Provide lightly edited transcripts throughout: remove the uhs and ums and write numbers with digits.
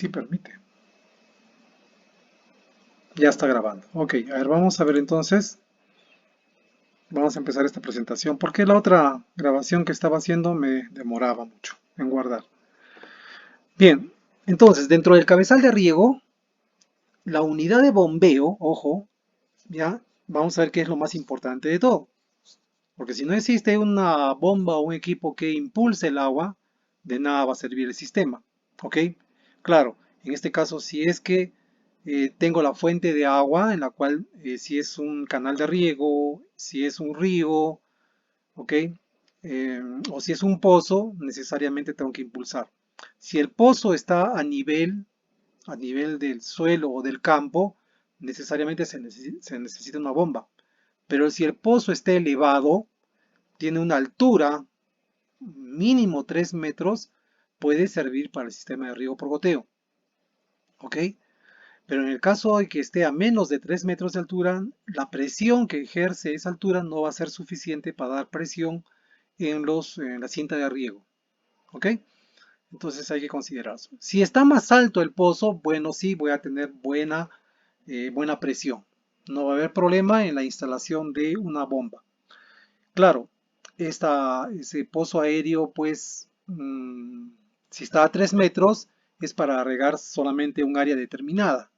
Sí, permite. Ya está grabando. Ok, a ver, vamos a ver entonces. Vamos a empezar esta presentación porque la otra grabación que estaba haciendo me demoraba mucho en guardar. Bien, entonces dentro del cabezal de riego, la unidad de bombeo, ojo, ya vamos a ver qué es lo más importante de todo. Porque si no existe una bomba o un equipo que impulse el agua, de nada va a servir el sistema. ¿Ok? Claro, en este caso, si es que tengo la fuente de agua, en la cual si es un canal de riego, si es un río, ¿ok? O si es un pozo, necesariamente tengo que impulsar. Si el pozo está a nivel del suelo o del campo, necesariamente se necesita una bomba. Pero si el pozo está elevado, tiene una altura mínimo 3 metros, puede servir para el sistema de riego por goteo. ¿Ok? Pero en el caso de que esté a menos de 3 metros de altura, la presión que ejerce esa altura no va a ser suficiente para dar presión en la cinta de riego. ¿Ok? Entonces hay que considerar eso. Si está más alto el pozo, bueno, sí voy a tener buena presión. No va a haber problema en la instalación de una bomba. Claro, ese pozo aéreo, pues, si está a 3 metros, es para regar solamente un área determinada,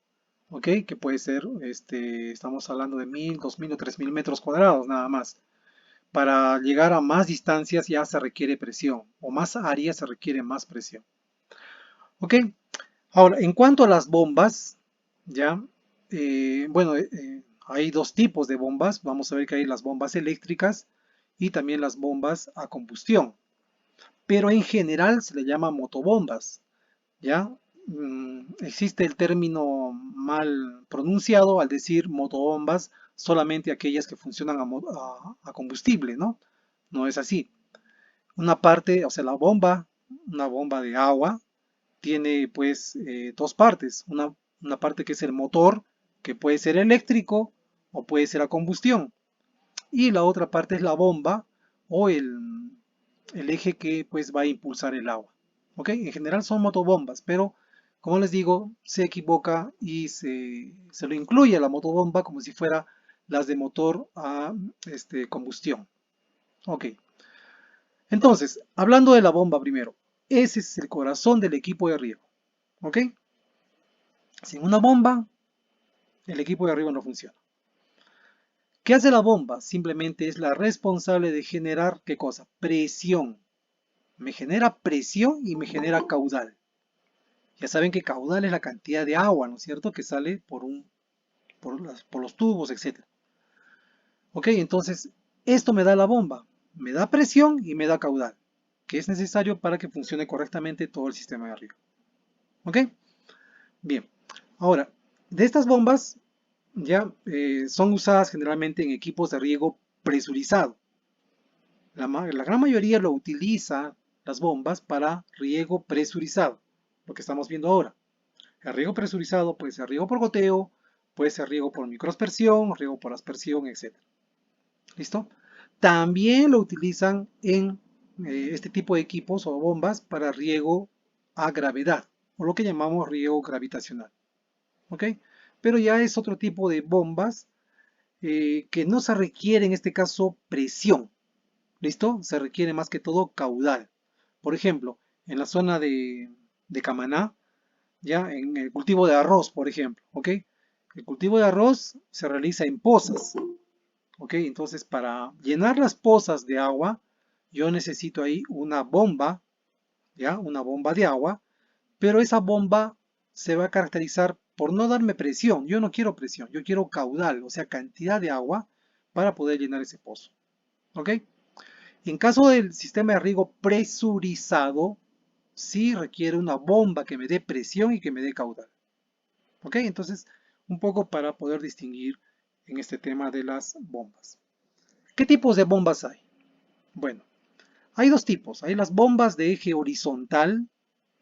¿ok? Que puede ser, estamos hablando de 1000, 2000 o 3000 metros cuadrados nada más. Para llegar a más distancias ya se requiere presión, o más área se requiere más presión, ¿ok? Ahora, en cuanto a las bombas, ya, bueno, hay dos tipos de bombas. Vamos a ver que hay las bombas eléctricas y también las bombas a combustión. Pero en general se le llama motobombas, ¿ya? Existe el término mal pronunciado al decir motobombas solamente aquellas que funcionan a combustible, ¿no? No es así. Una parte, o sea, una bomba de agua, tiene pues dos partes. Una parte que es el motor, que puede ser eléctrico o puede ser a combustión. Y la otra parte es la bomba o el eje que pues va a impulsar el agua. ¿Ok? En general son motobombas, pero como les digo, se equivoca y se lo incluye a la motobomba como si fuera las de motor a combustión. Ok. Entonces, hablando de la bomba primero, ese es el corazón del equipo de riego. ¿Ok? Sin una bomba, el equipo de arriba no funciona. ¿Qué hace la bomba? Simplemente es la responsable de generar, ¿qué cosa? Presión. Me genera presión y me genera caudal. Ya saben que caudal es la cantidad de agua, ¿no es cierto? Que sale por los tubos, etc. Ok, entonces esto me da la bomba. Me da presión y me da caudal, que es necesario para que funcione correctamente todo el sistema de riego. Ok, bien. Ahora, de estas bombas ya son usadas generalmente en equipos de riego presurizado. La gran mayoría lo utiliza las bombas para riego presurizado, lo que estamos viendo ahora. El riego presurizado puede ser riego por goteo, puede ser riego por microaspersión, riego por aspersión, etc. ¿Listo? También lo utilizan en este tipo de equipos o bombas para riego a gravedad, o lo que llamamos riego gravitacional. ¿Ok? Pero ya es otro tipo de bombas que no se requiere en este caso presión. ¿Listo? Se requiere más que todo caudal. Por ejemplo, en la zona de Camaná, ya en el cultivo de arroz, por ejemplo, ¿ok? El cultivo de arroz se realiza en pozas, ¿ok? Entonces, para llenar las pozas de agua, yo necesito ahí una bomba, ¿ya? Una bomba de agua, pero esa bomba se va a caracterizar por no darme presión. Yo no quiero presión, yo quiero caudal, o sea, cantidad de agua para poder llenar ese pozo, ¿ok? En caso del sistema de riego presurizado, sí requiere una bomba que me dé presión y que me dé caudal. ¿Ok? Entonces, un poco para poder distinguir en este tema de las bombas. ¿Qué tipos de bombas hay? Bueno, hay dos tipos. Hay las bombas de eje horizontal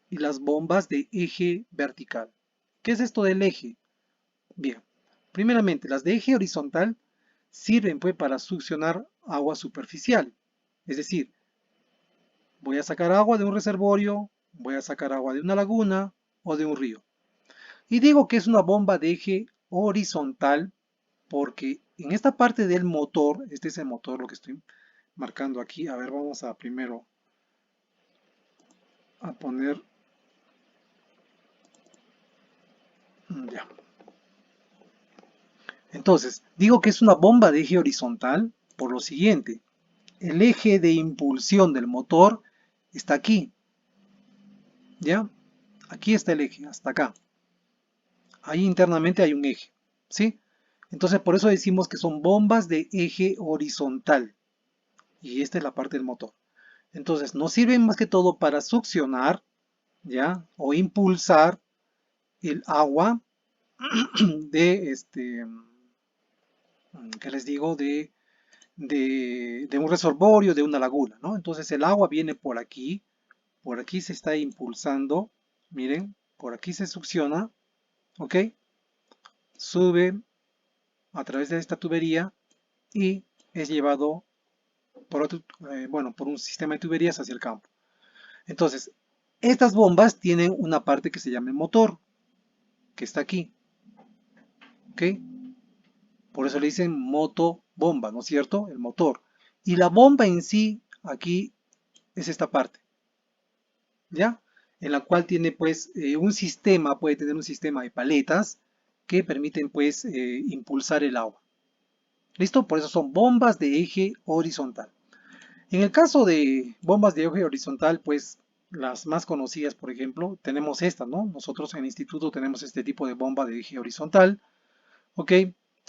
y las bombas de eje vertical. ¿Qué es esto del eje? Bien, primeramente, las de eje horizontal sirven pues para succionar agua superficial. Es decir, voy a sacar agua de un reservorio, voy a sacar agua de una laguna, o de un río. Y digo que es una bomba de eje horizontal porque en esta parte del motor, este es el motor, lo que estoy marcando aquí. A ver, vamos a primero a poner, ya. Entonces, digo que es una bomba de eje horizontal por lo siguiente. El eje de impulsión del motor está aquí, ¿ya? Aquí está el eje, hasta acá. Ahí internamente hay un eje, ¿sí? Entonces, por eso decimos que son bombas de eje horizontal. Y esta es la parte del motor. Entonces, nos sirven más que todo para succionar, ¿ya? O impulsar el agua de ¿qué les digo? De un reservorio, de una laguna, ¿no? Entonces el agua viene por aquí se está impulsando, miren, por aquí se succiona, ¿ok? Sube a través de esta tubería y es llevado por otro, bueno, por un sistema de tuberías hacia el campo. Entonces, estas bombas tienen una parte que se llama el motor, que está aquí, ¿ok? Por eso le dicen motobomba, ¿no es cierto? El motor. Y la bomba en sí, aquí, es esta parte, ¿ya? En la cual tiene pues un sistema, puede tener un sistema de paletas que permiten pues impulsar el agua. ¿Listo? Por eso son bombas de eje horizontal. En el caso de bombas de eje horizontal, pues las más conocidas, por ejemplo, tenemos esta, ¿no? Nosotros en el instituto tenemos este tipo de bomba de eje horizontal, ¿ok?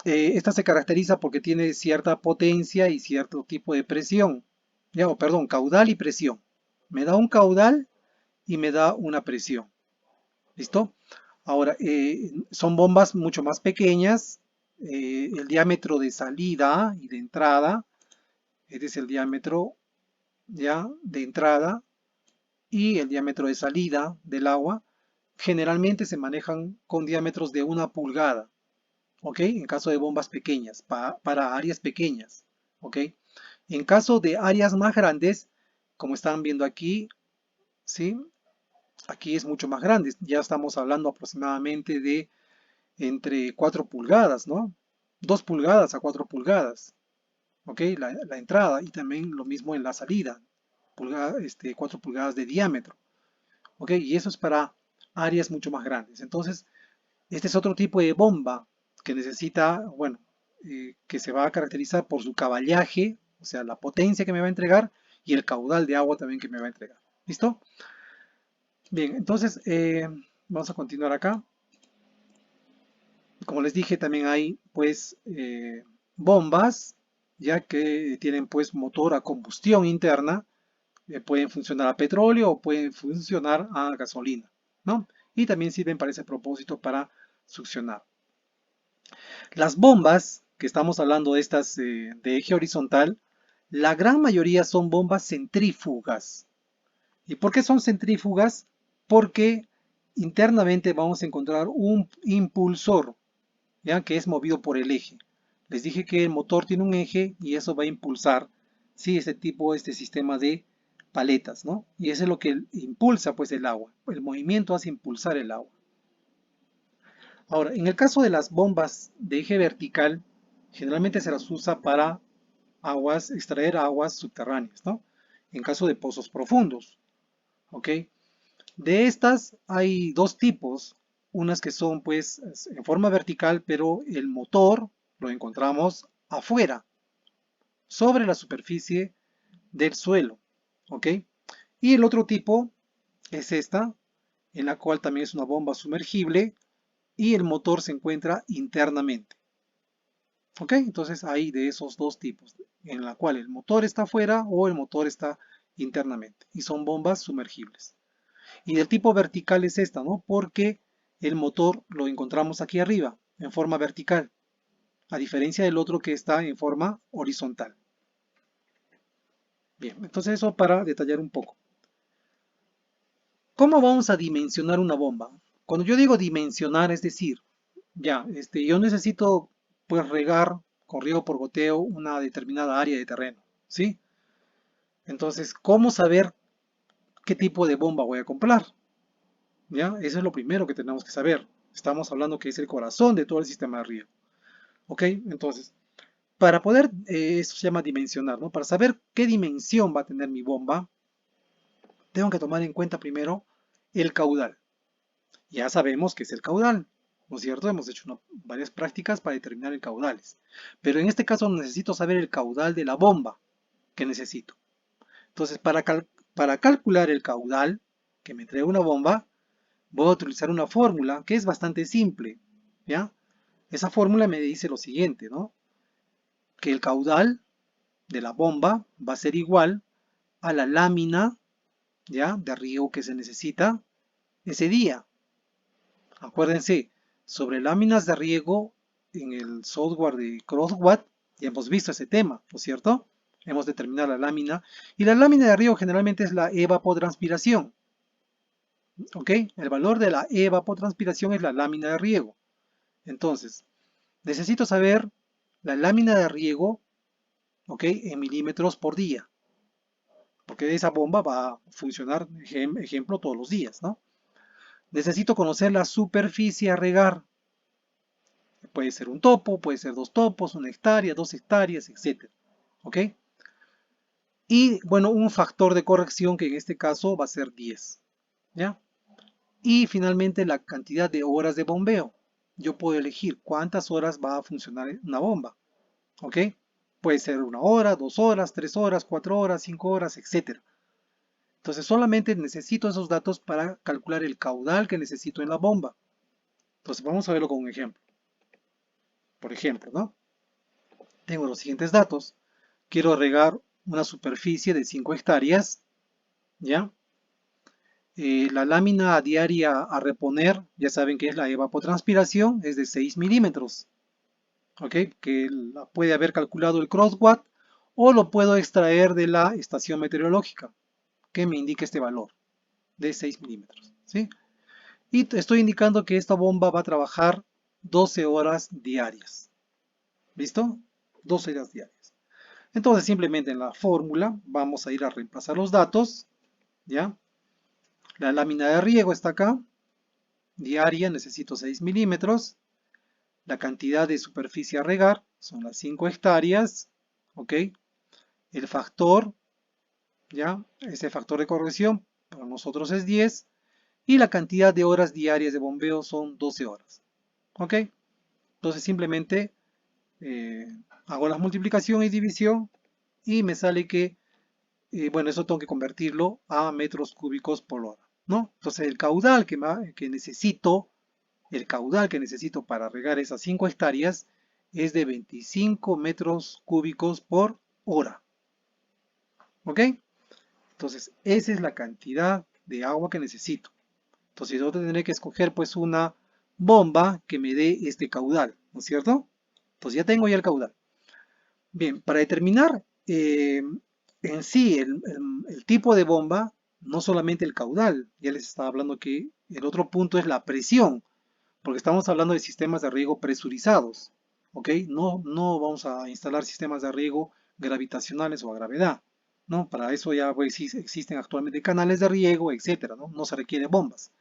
Esta se caracteriza porque tiene cierta potencia y cierto tipo de presión, ya, o perdón, caudal y presión. Me da un caudal y me da una presión. ¿Listo? Ahora, son bombas mucho más pequeñas. El diámetro de salida y de entrada, este es el diámetro ya de entrada y el diámetro de salida del agua, generalmente se manejan con diámetros de 1 pulgada. ¿Ok? En caso de bombas pequeñas, para áreas pequeñas. ¿Ok? En caso de áreas más grandes, como están viendo aquí, ¿sí? Aquí es mucho más grande, ya estamos hablando aproximadamente de entre 4 pulgadas, ¿no? 2 pulgadas a 4 pulgadas, ¿ok? La entrada y también lo mismo en la salida, 4 pulgadas de diámetro, ¿ok? Y eso es para áreas mucho más grandes. Entonces, este es otro tipo de bomba que necesita, bueno, que se va a caracterizar por su caballaje, o sea, la potencia que me va a entregar y el caudal de agua también que me va a entregar. ¿Listo? Bien, entonces vamos a continuar acá. Como les dije, también hay pues bombas, ya que tienen pues motor a combustión interna, pueden funcionar a petróleo o pueden funcionar a gasolina, ¿no? Y también sirven para ese propósito para succionar. Las bombas, que estamos hablando de estas de eje horizontal, la gran mayoría son bombas centrífugas. ¿Y por qué son centrífugas? Porque internamente vamos a encontrar un impulsor, ¿ya? Que es movido por el eje. Les dije que el motor tiene un eje y eso va a impulsar, sí, este sistema de paletas, ¿no? Y eso es lo que impulsa pues el agua. El movimiento hace impulsar el agua. Ahora, en el caso de las bombas de eje vertical, generalmente se las usa para aguas, extraer aguas subterráneas, ¿no? En caso de pozos profundos, ¿ok? De estas hay dos tipos, unas que son pues en forma vertical, pero el motor lo encontramos afuera, sobre la superficie del suelo, ¿ok? Y el otro tipo es esta, en la cual también es una bomba sumergible y el motor se encuentra internamente, ¿ok? Entonces hay de esos dos tipos, en la cual el motor está afuera o el motor está internamente, y son bombas sumergibles. Y del tipo vertical es esta, ¿no? Porque el motor lo encontramos aquí arriba, en forma vertical, a diferencia del otro que está en forma horizontal. Bien, entonces eso para detallar un poco. ¿Cómo vamos a dimensionar una bomba? Cuando yo digo dimensionar, es decir, ya, yo necesito pues regar con riego por goteo una determinada área de terreno, ¿sí? Entonces, ¿cómo saber qué tipo de bomba voy a comprar? ¿Ya? Eso es lo primero que tenemos que saber. Estamos hablando que es el corazón de todo el sistema de riego. ¿Ok? Entonces, para poder, esto se llama dimensionar, ¿no? Para saber qué dimensión va a tener mi bomba, tengo que tomar en cuenta primero el caudal. Ya sabemos que es el caudal, ¿no es cierto? Hemos hecho varias prácticas para determinar el caudales. Pero en este caso necesito saber el caudal de la bomba que necesito. Entonces, para calcular el caudal que me trae una bomba, voy a utilizar una fórmula que es bastante simple, ¿ya? Esa fórmula me dice lo siguiente, ¿no? Que el caudal de la bomba va a ser igual a la lámina, ¿ya? De riego que se necesita ese día. Acuérdense, sobre láminas de riego en el software de CrossWatt ya hemos visto ese tema, ¿no es cierto? Hemos determinado la lámina y la lámina de riego generalmente es la evapotranspiración, ¿ok? El valor de la evapotranspiración es la lámina de riego. Entonces, necesito saber la lámina de riego, ¿ok? En milímetros por día, porque esa bomba va a funcionar, ejemplo, todos los días, ¿no? Necesito conocer la superficie a regar. Puede ser un topo, puede ser dos topos, una hectárea, 2 hectáreas, etc. ¿Ok? Y bueno, un factor de corrección que en este caso va a ser 10. ¿Ya? Y finalmente la cantidad de horas de bombeo. Yo puedo elegir cuántas horas va a funcionar una bomba. ¿Ok? Puede ser 1 hora, 2 horas, 3 horas, 4 horas, 5 horas, etc. Entonces solamente necesito esos datos para calcular el caudal que necesito en la bomba. Entonces vamos a verlo con un ejemplo. Por ejemplo, ¿no? Tengo los siguientes datos. Quiero regar una superficie de 5 hectáreas, ¿ya? La lámina diaria a reponer, ya saben que es la evapotranspiración, es de 6 milímetros, ¿ok? Que la puede haber calculado el CrossWatt o lo puedo extraer de la estación meteorológica, que me indique este valor de 6 milímetros, ¿sí? Y estoy indicando que esta bomba va a trabajar 12 horas diarias, ¿listo? 12 horas diarias. Entonces simplemente en la fórmula vamos a ir a reemplazar los datos, ¿ya? La lámina de riego está acá, diaria, necesito 6 milímetros. La cantidad de superficie a regar son las 5 hectáreas, ¿ok? El factor, ¿ya? Ese factor de corrección para nosotros es 10. Y la cantidad de horas diarias de bombeo son 12 horas, ¿ok? Entonces simplemente hago la multiplicación y división y me sale que bueno, eso tengo que convertirlo a metros cúbicos por hora, ¿no? Entonces el caudal que necesito, el caudal que necesito para regar esas 5 hectáreas es de 25 metros cúbicos por hora, ¿ok? Entonces esa es la cantidad de agua que necesito. Entonces yo tendré que escoger pues una bomba que me dé este caudal, ¿no es cierto? Entonces ya tengo ya el caudal. Bien, para determinar en sí el tipo de bomba, no solamente el caudal, ya les estaba hablando que el otro punto es la presión, porque estamos hablando de sistemas de riego presurizados, ¿ok? No vamos a instalar sistemas de riego gravitacionales o a gravedad, ¿no? Para eso ya pues, sí existen actualmente canales de riego, etcétera, ¿no? No se requieren bombas.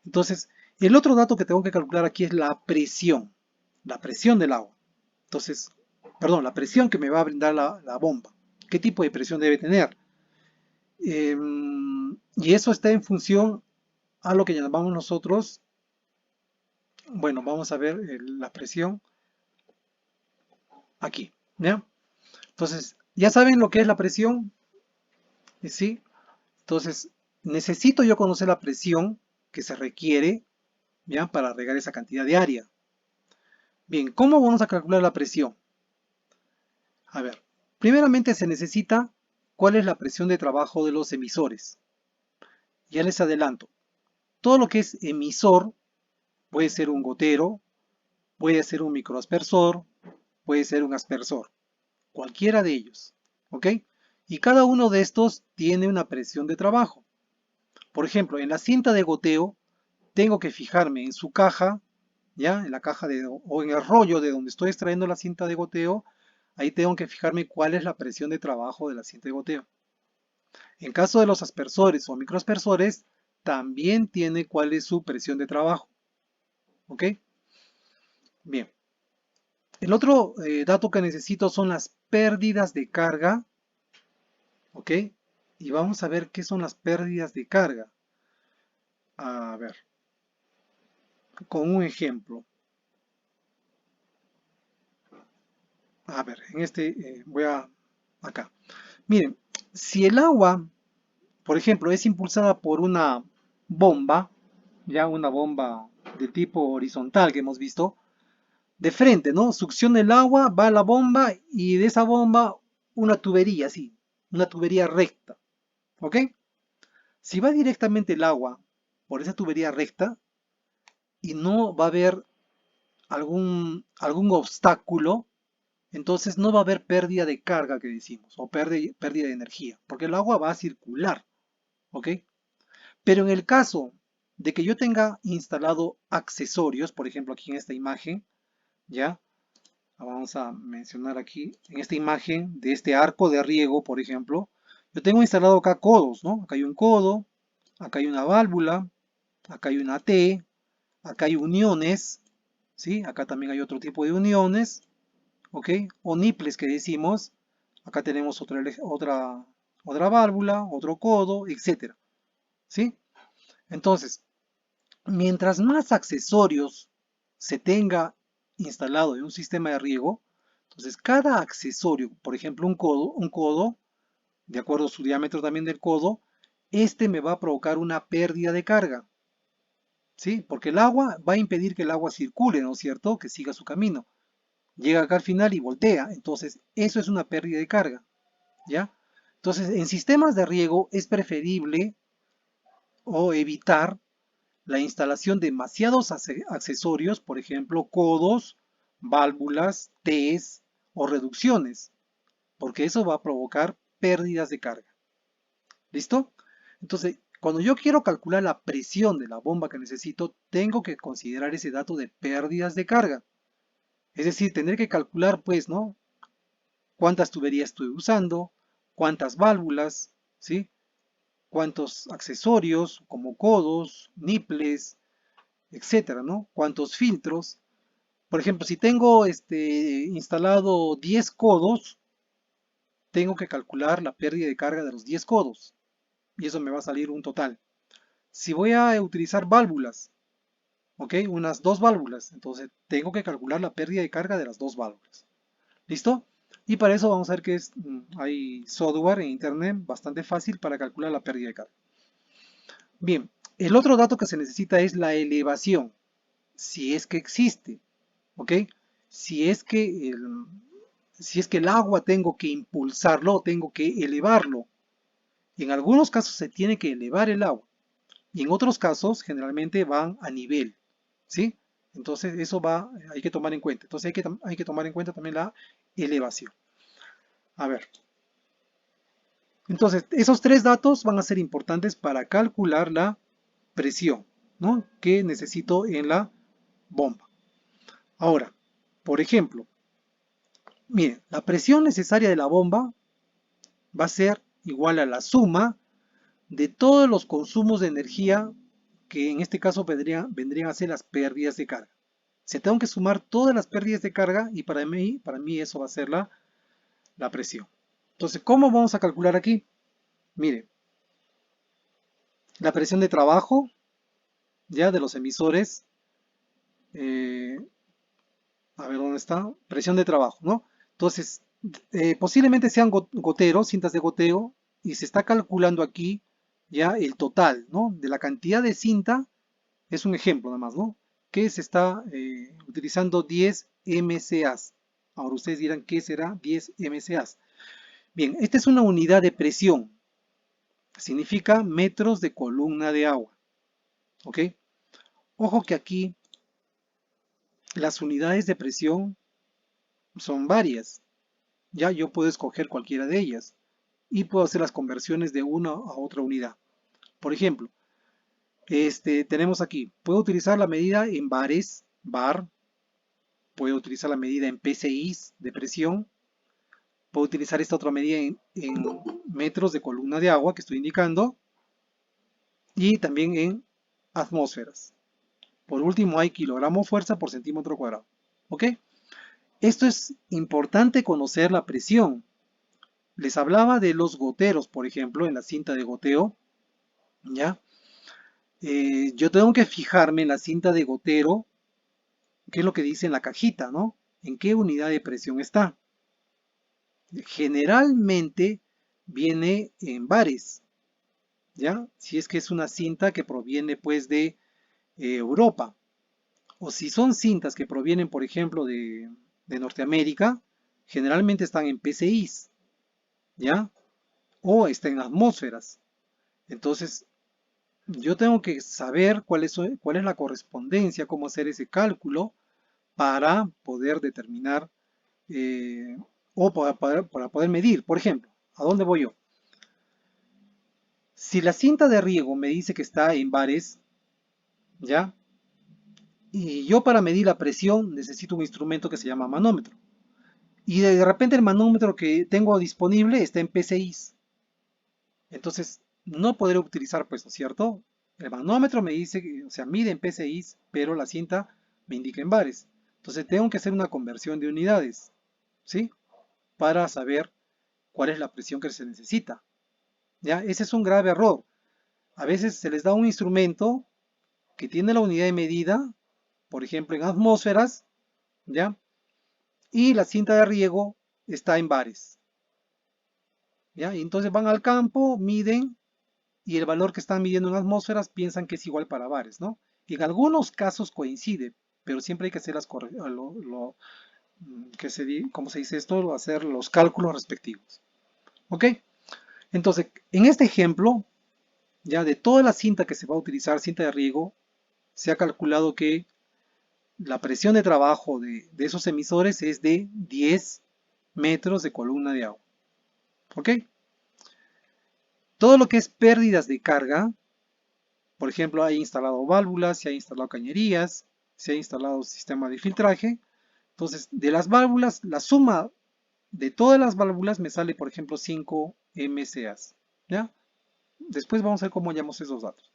Entonces, el otro dato que tengo que calcular aquí es la presión del agua. Entonces, perdón, la presión que me va a brindar la bomba. ¿Qué tipo de presión debe tener? Y eso está en función a lo que llamamos nosotros, bueno, vamos a ver la presión aquí, ¿ya? Entonces, ¿ya saben lo que es la presión? ¿Sí? Entonces, necesito yo conocer la presión que se requiere, ¿ya? Para regar esa cantidad de área. Bien, ¿cómo vamos a calcular la presión? A ver, primeramente se necesita cuál es la presión de trabajo de los emisores. Ya les adelanto, todo lo que es emisor puede ser un gotero, puede ser un microaspersor, puede ser un aspersor, cualquiera de ellos, ¿ok? Y cada uno de estos tiene una presión de trabajo. Por ejemplo, en la cinta de goteo tengo que fijarme en su caja, ¿ya? En la caja o en el rollo de donde estoy extrayendo la cinta de goteo, ahí tengo que fijarme cuál es la presión de trabajo de la cinta de goteo. En caso de los aspersores o microaspersores, también tiene cuál es su presión de trabajo. ¿Ok? Bien. El otro dato que necesito son las pérdidas de carga. ¿Ok? Y vamos a ver qué son las pérdidas de carga. A ver, con un ejemplo. A ver, en este voy a acá. Miren, si el agua, por ejemplo, es impulsada por una bomba, ya una bomba de tipo horizontal que hemos visto, de frente, ¿no? Succiona el agua, va a la bomba y de esa bomba una tubería, así, una tubería recta, ¿ok? Si va directamente el agua por esa tubería recta y no va a haber algún obstáculo, entonces no va a haber pérdida de carga que decimos, o pérdida de energía, porque el agua va a circular, ¿ok? Pero en el caso de que yo tenga instalado accesorios, por ejemplo aquí en esta imagen, ¿ya? Vamos a mencionar aquí, en esta imagen de este arco de riego, por ejemplo, yo tengo instalado acá codos, ¿no? Acá hay un codo, acá hay una válvula, acá hay una T, acá hay uniones, ¿sí? Acá también hay otro tipo de uniones, ¿ok? O niples que decimos, acá tenemos otra válvula, otro codo, etcétera, ¿sí? Entonces, mientras más accesorios se tenga instalado en un sistema de riego, entonces cada accesorio, por ejemplo un codo, de acuerdo a su diámetro también del codo, este me va a provocar una pérdida de carga, ¿sí? Porque el agua va a impedir que el agua circule, ¿no es cierto? Que siga su camino. Llega acá al final y voltea, entonces eso es una pérdida de carga, ¿ya? Entonces, en sistemas de riego es preferible o evitar la instalación de demasiados accesorios, por ejemplo, codos, válvulas, Ts o reducciones, porque eso va a provocar pérdidas de carga. ¿Listo? Entonces, cuando yo quiero calcular la presión de la bomba que necesito, tengo que considerar ese dato de pérdidas de carga. Es decir, tener que calcular, pues, ¿no? Cuántas tuberías estoy usando, cuántas válvulas, ¿sí? Cuántos accesorios como codos, niples, etcétera, ¿no? Cuántos filtros. Por ejemplo, si tengo instalado 10 codos, tengo que calcular la pérdida de carga de los 10 codos. Y eso me va a salir un total. Si voy a utilizar válvulas, ¿ok? Unas dos válvulas, entonces tengo que calcular la pérdida de carga de las dos válvulas. ¿Listo? Y para eso vamos a ver que hay software en internet bastante fácil para calcular la pérdida de carga. Bien, el otro dato que se necesita es la elevación, si es que existe. ¿Ok? Si es que el, si es que el agua tengo que impulsarlo, tengo que elevarlo. En algunos casos se tiene que elevar el agua y en otros casos generalmente van a nivel, ¿sí? Entonces eso hay que tomar en cuenta. Entonces hay que tomar en cuenta también la elevación. A ver, entonces esos tres datos van a ser importantes para calcular la presión, ¿no? Que necesito en la bomba. Ahora, por ejemplo, miren, la presión necesaria de la bomba va a ser igual a la suma de todos los consumos de energía que en este caso vendrían a ser las pérdidas de carga. Se tengo que sumar todas las pérdidas de carga y para mí eso va a ser la presión. Entonces, ¿cómo vamos a calcular aquí? Mire, la presión de trabajo ya de los emisores, eh, a ver dónde está, presión de trabajo, ¿no? Entonces, posiblemente sean goteros, cintas de goteo, y se está calculando aquí ya el total, ¿no? De la cantidad de cinta, es un ejemplo nada más, ¿no? Que se está utilizando 10 MCAs. Ahora ustedes dirán, ¿qué será 10 MCAs? Bien, esta es una unidad de presión. Significa metros de columna de agua, ¿ok? Ojo que aquí las unidades de presión son varias. Ya yo puedo escoger cualquiera de ellas y puedo hacer las conversiones de una a otra unidad. Por ejemplo, tenemos aquí, puedo utilizar la medida en bares, bar, puedo utilizar la medida en PSI de presión, puedo utilizar esta otra medida en metros de columna de agua que estoy indicando y también en atmósferas. Por último hay kilogramo fuerza por centímetro cuadrado. ¿Ok? Esto es importante conocer la presión. Les hablaba de los goteros, por ejemplo, en la cinta de goteo. ¿Ya? Yo tengo que fijarme en la cinta de gotero, qué es lo que dice en la cajita, ¿no? En qué unidad de presión está. Generalmente viene en bares, ¿ya? Si es que es una cinta que proviene pues de Europa. O si son cintas que provienen, por ejemplo, de Norteamérica, generalmente están en PCIs, ¿ya? O están en atmósferas. Entonces, yo tengo que saber cuál es la correspondencia, cómo hacer ese cálculo para poder determinar o para poder medir. Por ejemplo, ¿a dónde voy yo? Si la cinta de riego me dice que está en bares, ¿ya? Y yo para medir la presión necesito un instrumento que se llama manómetro. Y de repente el manómetro que tengo disponible está en PCIs. Entonces, no podré utilizar, pues, ¿no es cierto? El manómetro me dice, o sea, mide en PCIs, pero la cinta me indica en bares. Entonces, tengo que hacer una conversión de unidades, ¿sí? Para saber cuál es la presión que se necesita. ¿Ya? Ese es un grave error. A veces se les da un instrumento que tiene la unidad de medida, por ejemplo, en atmósferas, ¿ya? Y la cinta de riego está en bares, ¿ya? Y entonces van al campo, miden y el valor que están midiendo en atmósferas piensan que es igual para bares, ¿no? Y en algunos casos coincide, pero siempre hay que hacer ¿cómo se dice esto? Hacer los cálculos respectivos. ¿Ok? Entonces, en este ejemplo, ya de toda la cinta que se va a utilizar, cinta de riego, se ha calculado que la presión de trabajo de esos emisores es de 10 metros de columna de agua. ¿Ok? Todo lo que es pérdidas de carga, por ejemplo, hay instalado válvulas, se ha instalado cañerías, se ha instalado sistema de filtraje. Entonces, de las válvulas, la suma de todas las válvulas me sale, por ejemplo, 5 MCAs. ¿Ya? Después vamos a ver cómo hallamos esos datos.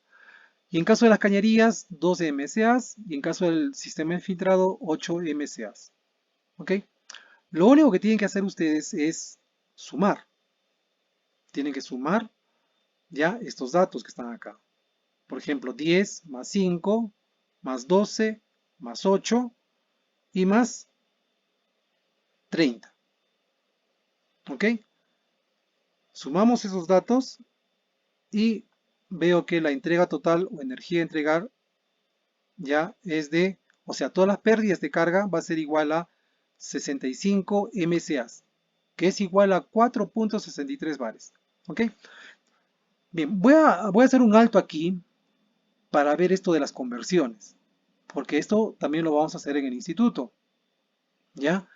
Y en caso de las cañerías, 12 MCAs. Y en caso del sistema de filtrado, 8 MCAs. ¿Ok? Lo único que tienen que hacer ustedes es sumar. Tienen que sumar ya estos datos que están acá. Por ejemplo, 10 más 5 más 12 más 8 y más 30. ¿Ok? Sumamos esos datos y veo que la entrega total o energía a entregar ya es de, o sea, todas las pérdidas de carga va a ser igual a 65 MCAs, que es igual a 4.63 bares. ¿Ok? Bien, voy a hacer un alto aquí para ver esto de las conversiones, porque esto también lo vamos a hacer en el instituto. ¿Ya?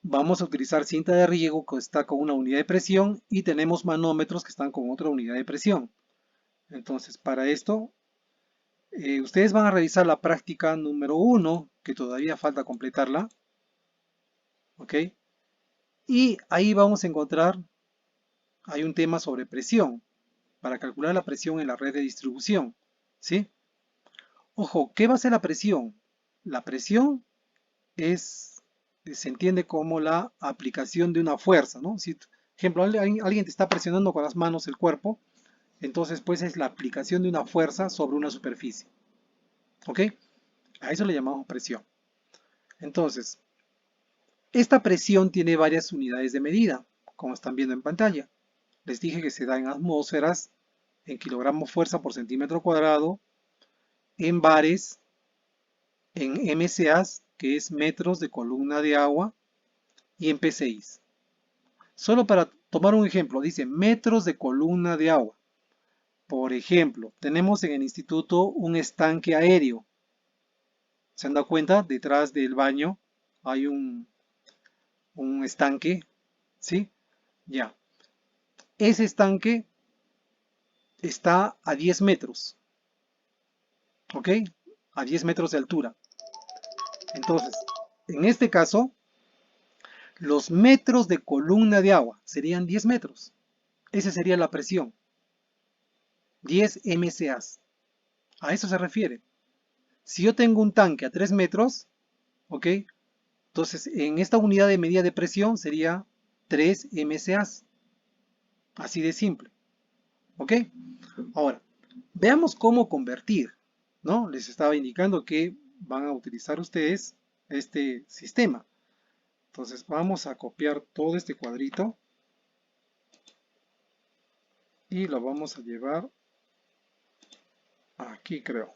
Vamos a utilizar cinta de riego que está con una unidad de presión y tenemos manómetros que están con otra unidad de presión. Entonces, para esto, ustedes van a revisar la práctica número 1, que todavía falta completarla. ¿Ok? Y ahí vamos a encontrar, hay un tema sobre presión, para calcular la presión en la red de distribución. ¿Sí? Ojo, ¿qué va a ser la presión? La presión se entiende como la aplicación de una fuerza, ¿no? Si, por ejemplo, alguien te está presionando con las manos el cuerpo, entonces pues es la aplicación de una fuerza sobre una superficie. ¿Ok? A eso le llamamos presión. Entonces, esta presión tiene varias unidades de medida, como están viendo en pantalla. Les dije que se da en atmósferas, en kilogramos fuerza por centímetro cuadrado, en bares, en MCAs, que es metros de columna de agua, y en PCIs. Solo para tomar un ejemplo, dice metros de columna de agua. Por ejemplo, tenemos en el instituto un estanque aéreo. ¿Se han dado cuenta? Detrás del baño hay un estanque, ¿sí? Ya. Ese estanque está a 10 metros, ¿ok? A 10 metros de altura. Entonces, en este caso, los metros de columna de agua serían 10 metros. Esa sería la presión. 10 MCAs. A eso se refiere. Si yo tengo un tanque a 3 metros, ¿ok? Entonces, en esta unidad de medida de presión sería 3 MCAs. Así de simple. ¿Ok? Ahora, veamos cómo convertir, ¿no? Les estaba indicando que van a utilizar ustedes este sistema. Entonces, vamos a copiar todo este cuadrito y lo vamos a llevar aquí, creo.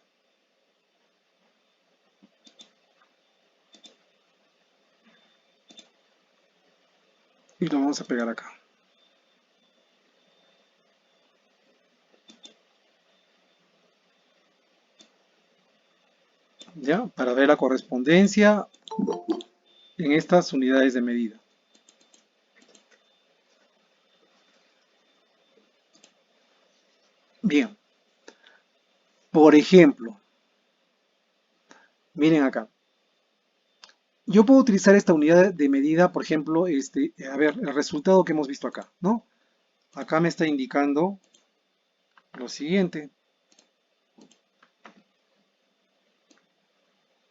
Y lo vamos a pegar acá. ¿Ya? Para ver la correspondencia en estas unidades de medida. Bien. Por ejemplo, miren acá. Yo puedo utilizar esta unidad de medida, por ejemplo, a ver, el resultado que hemos visto acá, ¿no? Acá me está indicando lo siguiente.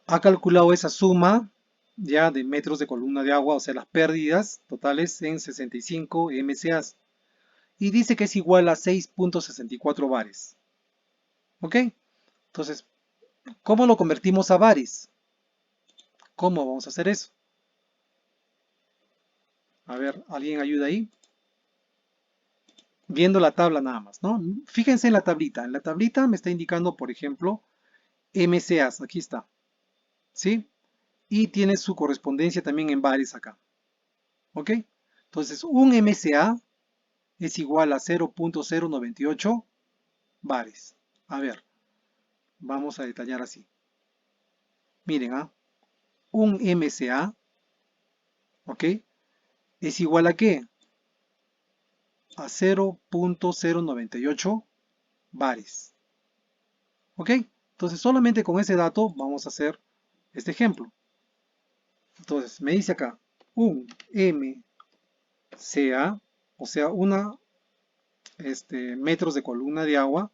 Ha calculado esa suma ya de metros de columna de agua, o sea, las pérdidas totales en 65 MCAs. Y dice que es igual a 6.64 bares. ¿Ok? Entonces, ¿cómo lo convertimos a bares? ¿Cómo vamos a hacer eso? A ver, ¿alguien ayuda ahí? Viendo la tabla nada más, ¿no? Fíjense en la tablita. En la tablita me está indicando, por ejemplo, MCAs. Aquí está. ¿Sí? Y tiene su correspondencia también en bares acá. ¿Ok? Entonces, un MCA es igual a 0.098 bares. A ver, vamos a detallar así. Miren, un MCA, ¿ok? Es igual a ¿qué? A 0.098 bares. ¿Ok? Entonces, solamente con ese dato vamos a hacer este ejemplo. Entonces, me dice acá, un MCA, o sea, metros de columna de agua,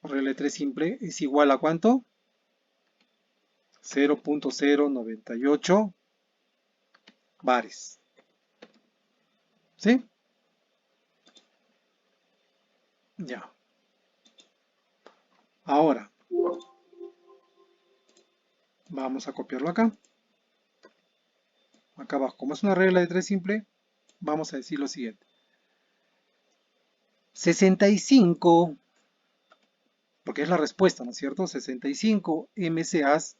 regla de 3 simple, es igual a ¿cuánto? 0.098 bares. ¿Sí? Ya. Ahora, vamos a copiarlo acá. Acá abajo, como es una regla de 3 simple, vamos a decir lo siguiente. 65, porque es la respuesta, ¿no es cierto? 65 MCAs,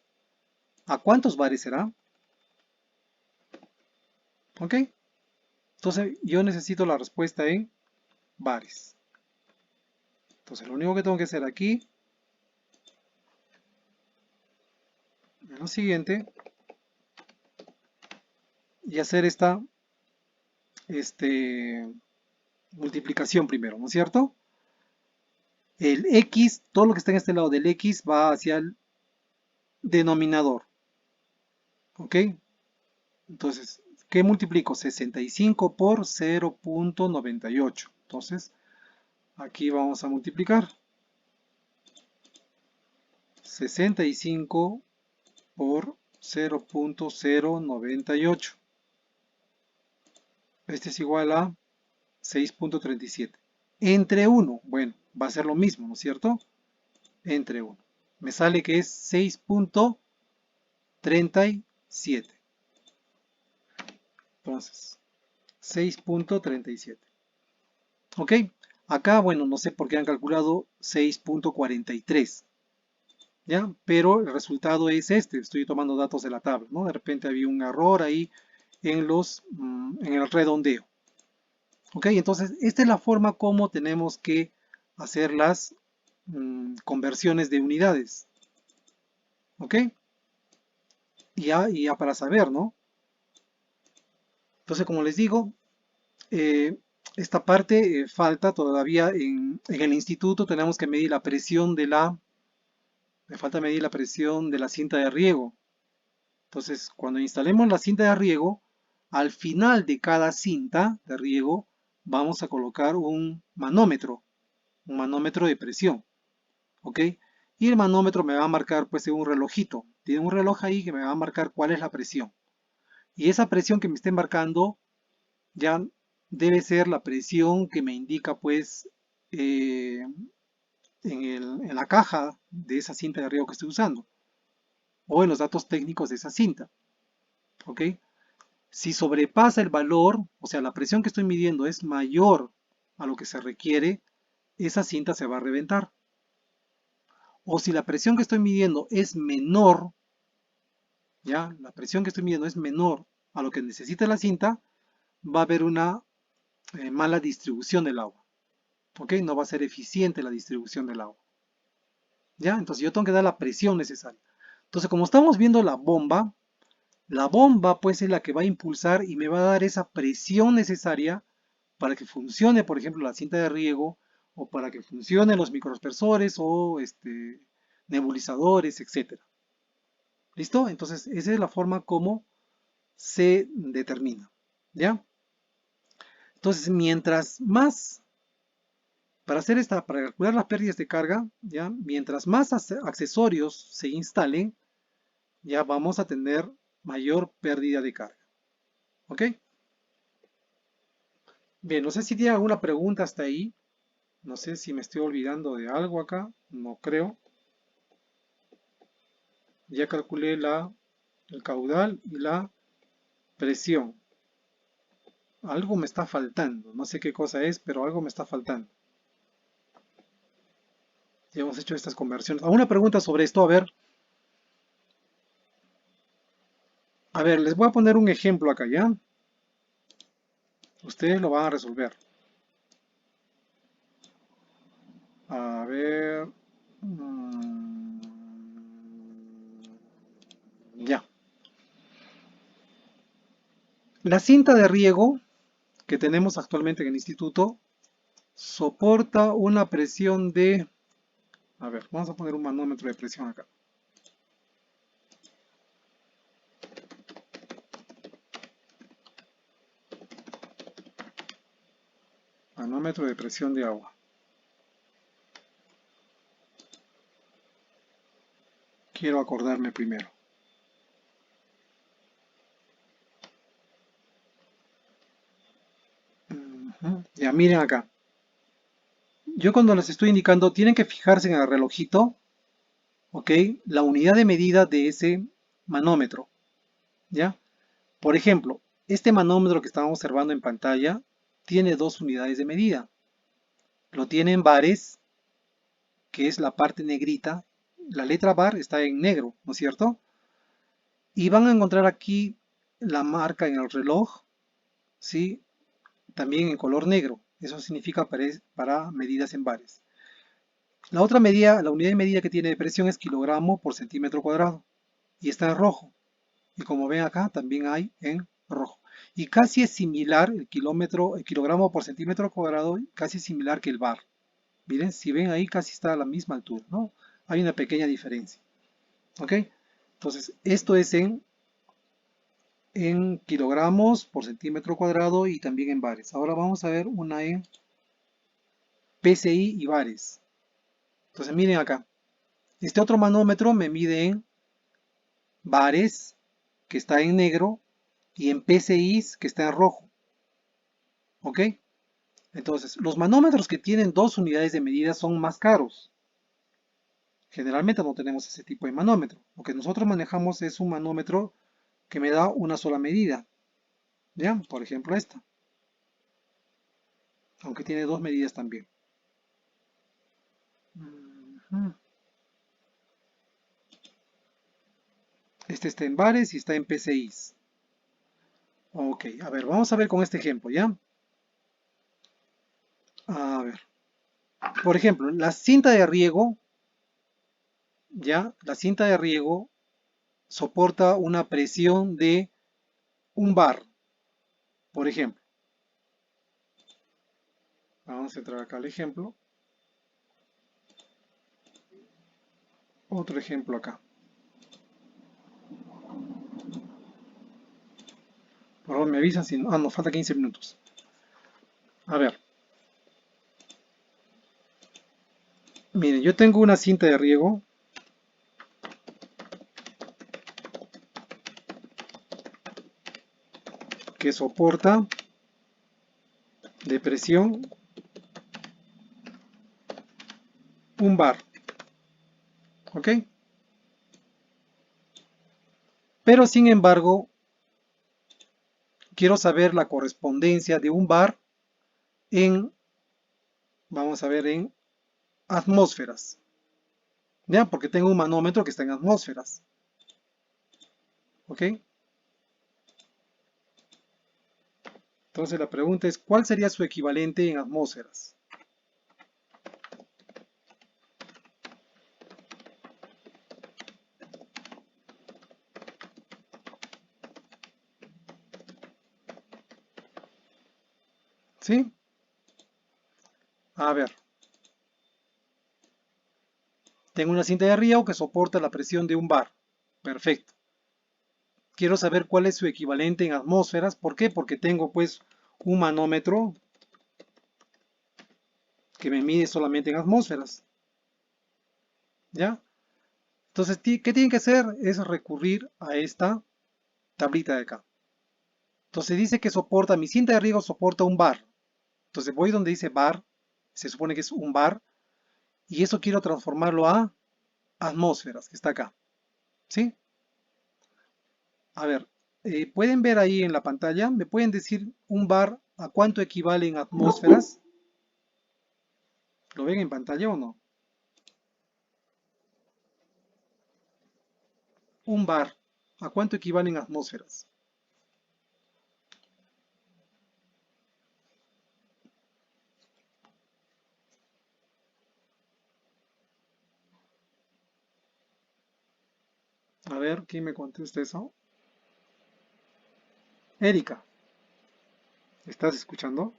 ¿a cuántos bares será? ¿Ok? Entonces yo necesito la respuesta en bares. Entonces lo único que tengo que hacer aquí, en lo siguiente, y hacer esta multiplicación primero, ¿no es cierto? El X, todo lo que está en este lado del X va hacia el denominador. ¿Ok? Entonces, ¿qué multiplico? 65 por 0.98. Entonces, aquí vamos a multiplicar. 65 por 0.098. Este es igual a 6.37. Entre 1, bueno, va a ser lo mismo, ¿no es cierto? Entre 1. Me sale que es 6.37. Entonces, 6.37. ¿Ok? Acá, bueno, no sé por qué han calculado 6.43. ¿Ya? Pero el resultado es este. Estoy tomando datos de la tabla, ¿no? De repente había un error ahí en el redondeo. ¿Ok? Entonces, esta es la forma como tenemos que hacer las conversiones de unidades. ¿Ok? Y ya para saber, ¿no? Entonces, como les digo, eh, esta parte falta todavía en el instituto. Tenemos que medir la presión me falta medir la presión de la cinta de riego. Entonces, cuando instalemos la cinta de riego, al final de cada cinta de riego vamos a colocar un manómetro de presión, ¿ok? Y el manómetro me va a marcar pues un relojito, tiene un reloj ahí que me va a marcar cuál es la presión. Y esa presión que me esté marcando ya debe ser la presión que me indica pues en la caja de esa cinta de riego que estoy usando o en los datos técnicos de esa cinta, ¿ok? Si sobrepasa el valor, o sea, la presión que estoy midiendo es mayor a lo que se requiere, esa cinta se va a reventar. O si la presión que estoy midiendo es menor, ya, la presión que estoy midiendo es menor a lo que necesita la cinta, va a haber una mala distribución del agua, ¿ok? No va a ser eficiente la distribución del agua, ¿ya? Entonces yo tengo que dar la presión necesaria. Entonces, como estamos viendo la bomba pues es la que va a impulsar y me va a dar esa presión necesaria para que funcione, por ejemplo, la cinta de riego o para que funcionen los microaspersores o nebulizadores, etcétera. ¿Listo? Entonces, esa es la forma como se determina. ¿Ya? Entonces, mientras más, para calcular las pérdidas de carga, ¿ya? Mientras más accesorios se instalen, ya vamos a tener mayor pérdida de carga. ¿Ok? Bien, no sé si tiene alguna pregunta hasta ahí. No sé si me estoy olvidando de algo acá. No creo. Ya calculé el caudal y la presión. Algo me está faltando. No sé qué cosa es, pero algo me está faltando. Ya hemos hecho estas conversiones. ¿Alguna pregunta sobre esto? A ver, les voy a poner un ejemplo acá, ¿ya? Ustedes lo van a resolver. A ver. Ya. La cinta de riego que tenemos actualmente en el instituto soporta una presión de... A ver, vamos a poner un manómetro de presión acá. Manómetro de presión de agua. Quiero acordarme primero. Ya miren acá. Yo cuando les estoy indicando, tienen que fijarse en el relojito, ¿ok? La unidad de medida de ese manómetro, ¿ya? Por ejemplo, este manómetro que estamos observando en pantalla tiene dos unidades de medida. Lo tiene en bares, que es la parte negrita. La letra bar está en negro, ¿no es cierto? Y van a encontrar aquí la marca en el reloj, ¿sí? También en color negro. Eso significa para medidas en bares. La otra medida, la unidad de medida que tiene de presión es kilogramo por centímetro cuadrado. Y está en rojo. Y como ven acá, también hay en rojo. Y casi es similar el kilogramo por centímetro cuadrado, casi es similar que el bar. Miren, si ven ahí casi está a la misma altura, ¿no? Hay una pequeña diferencia. ¿Ok? Entonces, esto es en kilogramos por centímetro cuadrado y también en bares. Ahora vamos a ver una en PSI y bares. Entonces, miren acá. Este otro manómetro me mide en bares, que está en negro, y en PSIs, que está en rojo. ¿Ok? Entonces, los manómetros que tienen dos unidades de medida son más caros. Generalmente no tenemos ese tipo de manómetro. Lo que nosotros manejamos es un manómetro que me da una sola medida. ¿Ya? Por ejemplo, esta. Aunque tiene dos medidas también. Este está en bares y está en PCIs. Ok, a ver, vamos a ver con este ejemplo, ¿ya? A ver. Por ejemplo, la cinta de riego, ¿ya? La cinta de riego soporta una presión de un bar, por ejemplo. Vamos a entrar acá al ejemplo. Otro ejemplo acá. Por favor, me avisan si no. Ah, nos falta 15 minutos. A ver, miren, yo tengo una cinta de riego que soporta de presión 1 bar, ¿ok? Pero sin embargo, quiero saber la correspondencia de 1 bar en, vamos a ver, en atmósferas, ¿ya? Porque tengo un manómetro que está en atmósferas, ¿ok? Entonces la pregunta es, ¿cuál sería su equivalente en atmósferas? ¿Sí? A ver, tengo una cinta de riego que soporta la presión de 1 bar. Perfecto. Quiero saber cuál es su equivalente en atmósferas. ¿Por qué? Porque tengo pues un manómetro que me mide solamente en atmósferas. ¿Ya? Entonces, ¿qué tienen que hacer? Es recurrir a esta tablita de acá. Entonces dice que soporta, mi cinta de riego soporta 1 bar. Entonces voy donde dice bar, se supone que es 1 bar, y eso quiero transformarlo a atmósferas, que está acá. ¿Sí? A ver, ¿pueden ver ahí en la pantalla? ¿Me pueden decir 1 bar a cuánto equivale en atmósferas? ¿Lo ven en pantalla o no? 1 bar, ¿a cuánto equivale en atmósferas? A ver, ¿quién me contesta eso? Erika, ¿estás escuchando?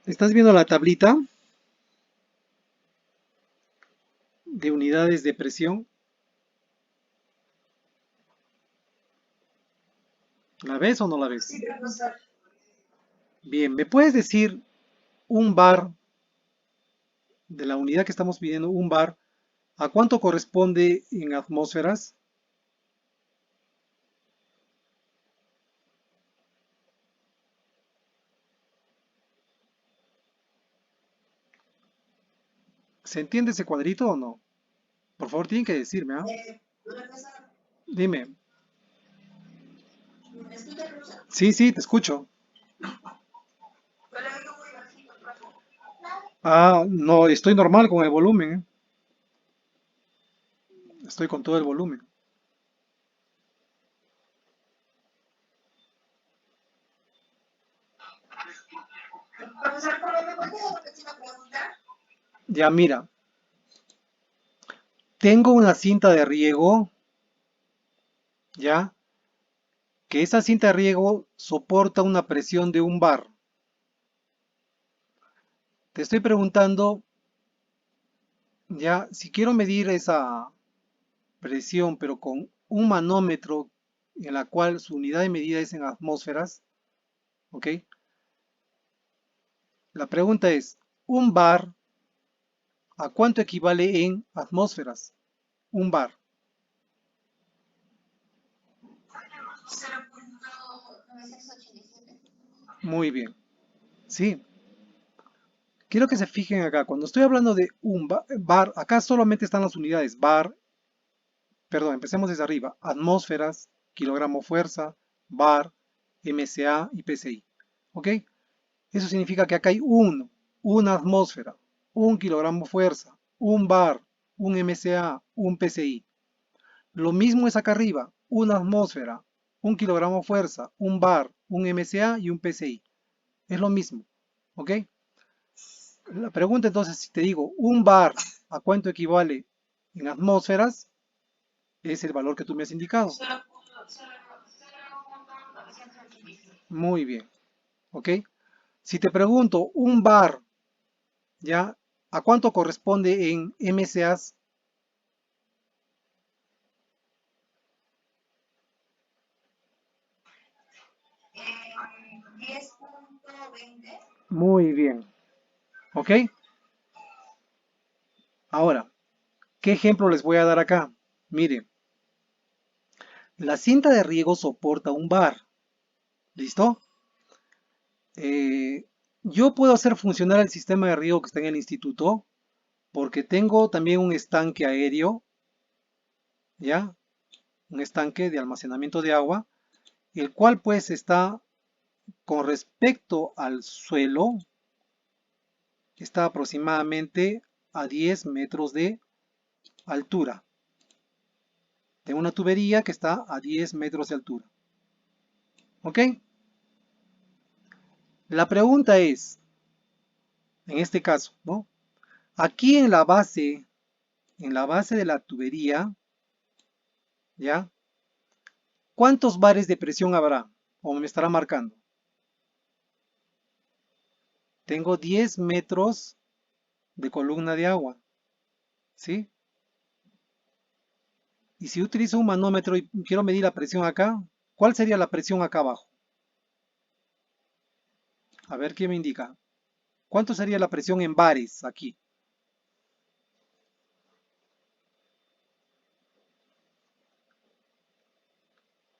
¿Estás viendo la tablita de unidades de presión? ¿La ves o no la ves? Bien, ¿me puedes decir 1 bar de la unidad que estamos pidiendo, 1 bar, a cuánto corresponde en atmósferas? ¿Se entiende ese cuadrito o no? Por favor, tienen que decirme, ¿ah? Dime. Sí, sí, te escucho. Ah, no, estoy normal con el volumen, ¿eh? Estoy con todo el volumen. Ya, mira, tengo una cinta de riego, ya, que esa cinta de riego soporta una presión de 1 bar. Te estoy preguntando, ya, si quiero medir esa presión, pero con un manómetro en la cual su unidad de medida es en atmósferas, ¿ok? La pregunta es, 1 bar, ¿a cuánto equivale en atmósferas? 1 bar. Muy bien. Sí. Quiero que se fijen acá. Cuando estoy hablando de un bar, acá solamente están las unidades. Bar, perdón, empecemos desde arriba. Atmósferas, kilogramo fuerza, bar, MSA y PSI. ¿Ok? Eso significa que acá hay una atmósfera, 1 kilogramo fuerza, 1 bar, un MSA, un PSI. Lo mismo es acá arriba, una atmósfera, 1 kilogramo fuerza, 1 bar, un MSA y un PSI. Es lo mismo. ¿Ok? La pregunta entonces, si te digo 1 bar, ¿a cuánto equivale en atmósferas? Es el valor que tú me has indicado. Muy bien. ¿Ok? Si te pregunto 1 bar, ¿ya? ¿A cuánto corresponde en MSAs? Muy bien. ¿Ok? Ahora, ¿qué ejemplo les voy a dar acá? Mire, la cinta de riego soporta un bar. ¿Listo? Eh, yo puedo hacer funcionar el sistema de riego que está en el instituto porque tengo también un estanque aéreo, ¿ya? Un estanque de almacenamiento de agua, el cual pues está con respecto al suelo, está aproximadamente a 10 metros de altura. Tengo una tubería que está a 10 metros de altura. ¿Ok? La pregunta es, en este caso, ¿no? Aquí en la base de la tubería, ¿ya? ¿Cuántos bares de presión habrá? O me estará marcando. Tengo 10 metros de columna de agua, ¿sí? Y si utilizo un manómetro y quiero medir la presión acá, ¿cuál sería la presión acá abajo? A ver qué me indica. ¿Cuánto sería la presión en bares aquí?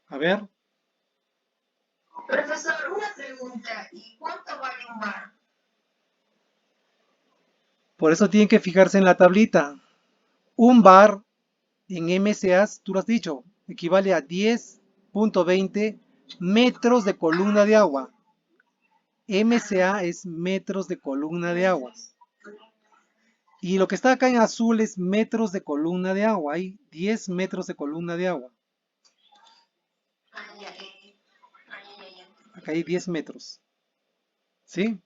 A ver, Profesor, una pregunta. ¿Y cuánto vale un bar? por eso tienen que fijarse en la tablita. Un bar en MCAs, tú lo has dicho, equivale a 10.20 metros de columna de agua. MCA es metros de columna de agua. Y lo que está acá en azul es metros de columna de agua. Hay 10 metros de columna de agua. Ay, ay, ay, ay, ay, Acá hay 10 metros. ¿Sí?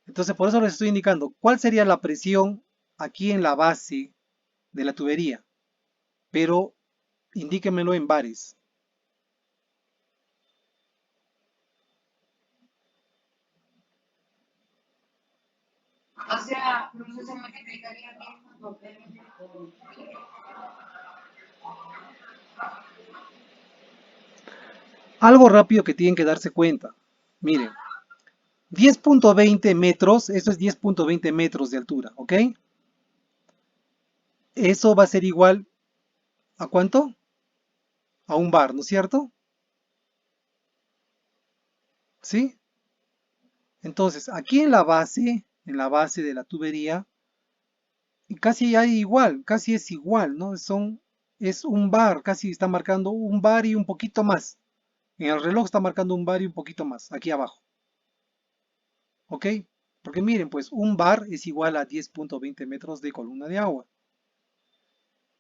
Entonces por eso les estoy indicando cuál sería la presión aquí en la base de la tubería. Pero indíquemelo en bares. o sea, profesor, se multiplicaría 10 por 20 por... Algo rápido que tienen que darse cuenta. Miren, 10.20 metros, esto es 10.20 metros de altura, ¿ok? Eso va a ser igual a ¿cuánto? A un bar, ¿no es cierto? ¿Sí? Entonces, aquí en la base de la tubería, y casi hay igual, casi es igual, ¿no? Es un bar, casi está marcando un bar y un poquito más. En el reloj está marcando un bar y un poquito más, aquí abajo, ¿ok? Porque miren, pues un bar es igual a 10.20 metros de columna de agua.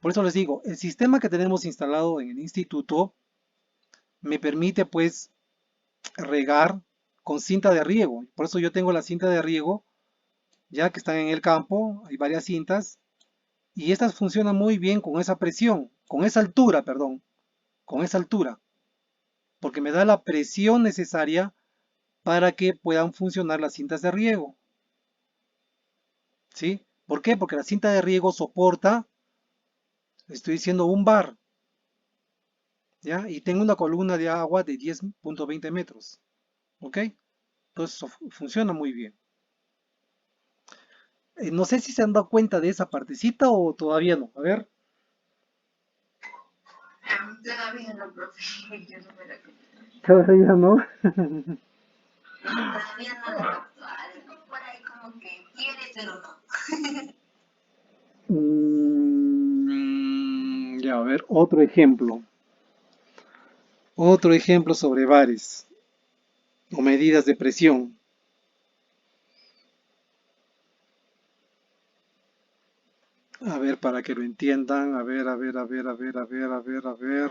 Por eso les digo, el sistema que tenemos instalado en el instituto me permite pues regar con cinta de riego. Por eso yo tengo la cinta de riego, ya que están en el campo, hay varias cintas, y estas funcionan muy bien con esa presión, con esa altura, perdón, con esa altura, porque me da la presión necesaria para que puedan funcionar las cintas de riego, ¿sí? ¿Por qué? Porque la cinta de riego soporta, estoy diciendo un bar, ¿ya? Y tengo una columna de agua de 10.20 metros, ¿ok? Entonces eso funciona muy bien. No sé si se han dado cuenta de esa partecita o todavía no. A ver, Todavía no, profe. Yo no me la todavía no. No, todavía no la capto. Algo por ahí como que quiere, pero no. Ya, a ver, otro ejemplo. Otro ejemplo sobre bares o medidas de presión. A ver, para que lo entiendan. A ver, a ver, a ver, a ver, a ver, a ver, a ver.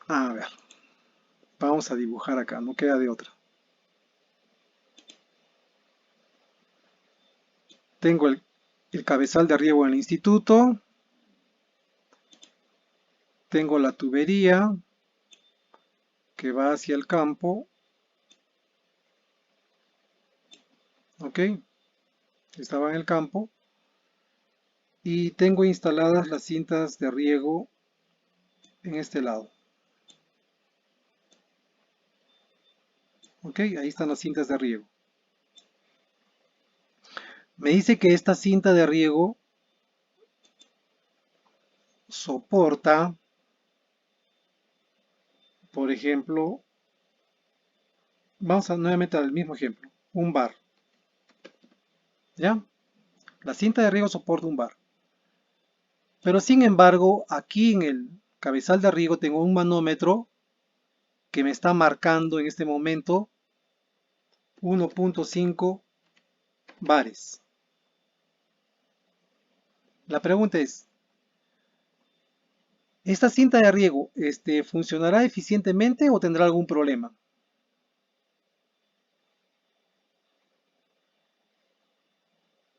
A ver, vamos a dibujar acá, no queda de otra. Tengo el cabezal de riego en el instituto. Tengo la tubería que va hacia el campo. ¿Ok? Estaba en el campo. y tengo instaladas las cintas de riego en este lado. Ok, ahí están las cintas de riego. Me dice que esta cinta de riego soporta, por ejemplo, vamos a nuevamente al mismo ejemplo, un bar. ¿Ya? La cinta de riego soporta un bar. Pero sin embargo, aquí en el cabezal de riego tengo un manómetro que me está marcando en este momento 1.5 bares. La pregunta es, ¿esta cinta de riego funcionará eficientemente o tendrá algún problema?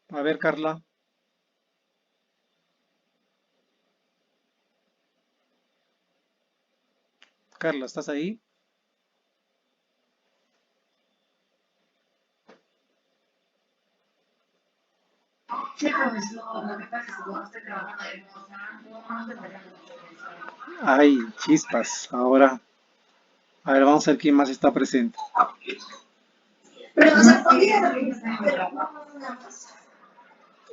A ver, Carla. Carla, ¿estás ahí? Sí, profesor, lo que pasa es que cuando estoy trabajando de cosa, no te vayas a. Ay, chispas. Ahora, a ver, vamos a ver quién más está presente. Profesor, ¿podría revisar?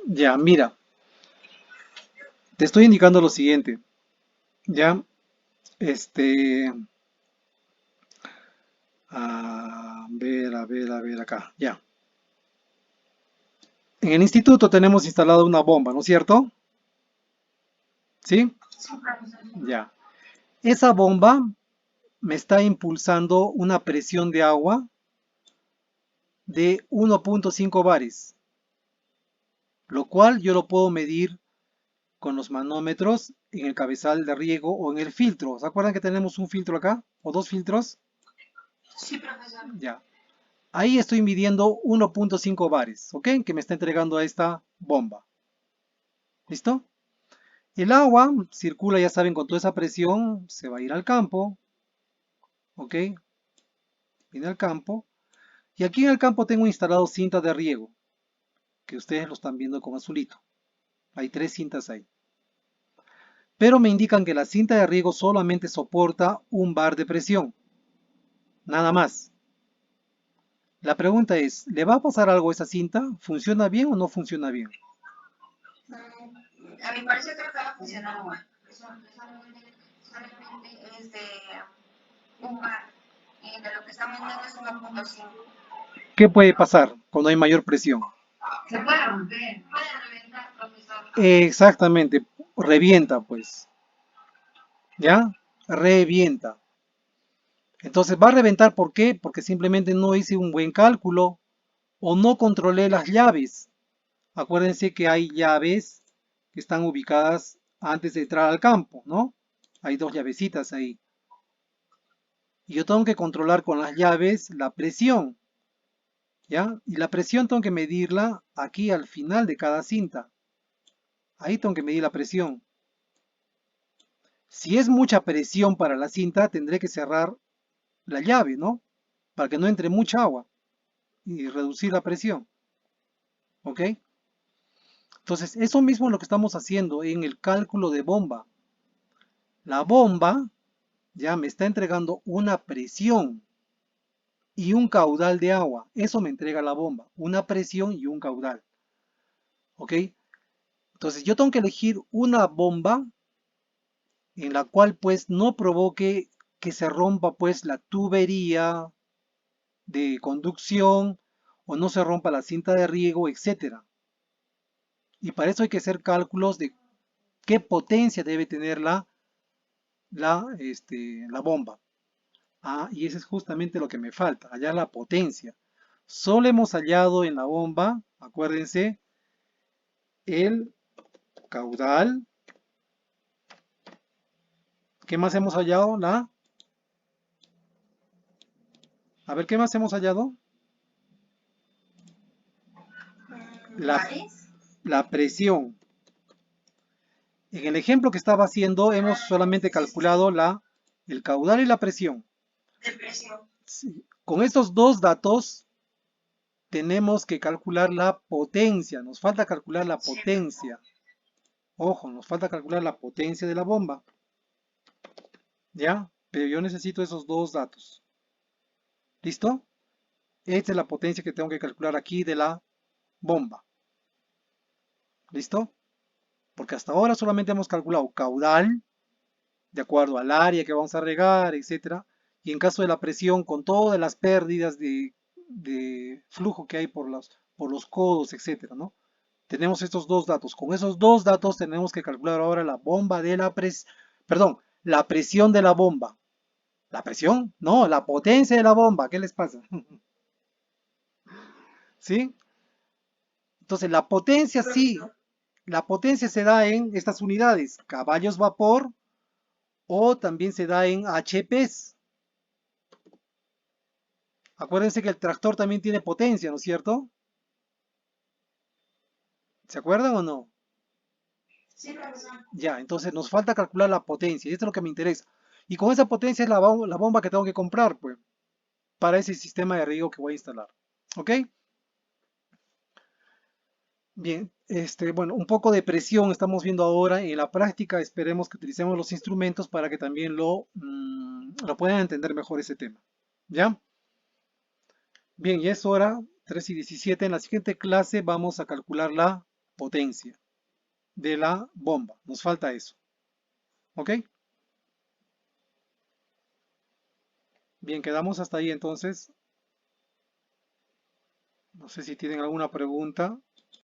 Ya, mira, te estoy indicando lo siguiente. Ya, este, a ver acá. Ya. En el instituto tenemos instalada una bomba, ¿no es cierto? ¿Sí? Sí, profesor. Ya. Esa bomba me está impulsando una presión de agua de 1.5 bares, lo cual yo lo puedo medir con los manómetros en el cabezal de riego o en el filtro. ¿Se acuerdan que tenemos un filtro acá? ¿O dos filtros? Sí, profesor. Ya. Ahí estoy midiendo 1.5 bares, ¿ok? Que me está entregando a esta bomba. ¿Listo? El agua circula, ya saben, con toda esa presión, se va a ir al campo, ¿ok? Viene al campo. Y aquí en el campo tengo instalado cintas de riego, que ustedes lo están viendo con azulito. Hay 3 cintas ahí. Pero me indican que la cinta de riego solamente soporta un bar de presión. Nada más. La pregunta es, ¿le va a pasar algo a esa cinta? ¿Funciona bien o no funciona bien? A mi parecer creo que va a funcionar igual. Solamente es de un bar. Y de lo que estamos viendo es 1.5. ¿Qué puede pasar cuando hay mayor presión? Se puede romper. Puede reventar, profesor. Exactamente, revienta pues, ¿ya? Revienta. Entonces va a reventar, ¿por qué? Porque simplemente no hice un buen cálculo o no controlé las llaves. Acuérdense que hay llaves que están ubicadas antes de entrar al campo, ¿no? Hay 2 llavecitas ahí. Y yo tengo que controlar con las llaves la presión, ¿ya? Y la presión tengo que medirla aquí al final de cada cinta. Ahí tengo que medir la presión. Si es mucha presión para la cinta, tendré que cerrar la llave, ¿no? Para que no entre mucha agua y reducir la presión, ¿ok? Entonces, eso mismo es lo que estamos haciendo en el cálculo de bomba. La bomba ya me está entregando una presión y un caudal de agua. Eso me entrega la bomba, una presión y un caudal, ¿ok? Entonces, yo tengo que elegir una bomba en la cual pues no provoque que se rompa pues la tubería de conducción o no se rompa la cinta de riego, etcétera. Y para eso hay que hacer cálculos de qué potencia debe tener la bomba. Y eso es justamente lo que me falta, hallar la potencia. Solo hemos hallado en la bomba, acuérdense, el caudal. ¿Qué más hemos hallado? A ver, ¿qué más hemos hallado? La, ¿Bares? la presión. En el ejemplo que estaba haciendo, hemos solamente Sí, sí, calculado el caudal y la presión. de presión. Sí. Con estos dos datos tenemos que calcular la potencia. Nos falta calcular la Sí, potencia. Ojo, nos falta calcular la potencia de la bomba. ¿Ya? Pero yo necesito esos dos datos. ¿Listo? Esta es la potencia que tengo que calcular aquí de la bomba. ¿Listo? Porque hasta ahora solamente hemos calculado caudal, de acuerdo al área que vamos a regar, etcétera. Y en caso de la presión, con todas las pérdidas de flujo que hay por los codos, etcétera, ¿no? Tenemos estos dos datos. Con esos dos datos tenemos que calcular ahora la bomba de la perdón, la presión de la bomba. ¿La presión? No, la potencia de la bomba. ¿Qué les pasa? ¿Sí? Entonces, la potencia sí, la potencia se da en estas unidades, caballos vapor o también se da en HPs. Acuérdense que el tractor también tiene potencia, ¿no es cierto? ¿Se acuerdan o no? Sí, profesor. Ya, entonces nos falta calcular la potencia, y esto es lo que me interesa. Y con esa potencia es la bomba que tengo que comprar, pues, para ese sistema de riego que voy a instalar. ¿Ok? Bien, bueno, un poco de presión estamos viendo ahora. En la práctica esperemos que utilicemos los instrumentos para que también lo puedan entender mejor ese tema. ¿Ya? Bien, y es hora, 3:17. En la siguiente clase vamos a calcular la potencia de la bomba. Nos falta eso. ¿Ok? Bien, quedamos hasta ahí entonces. No sé si tienen alguna pregunta.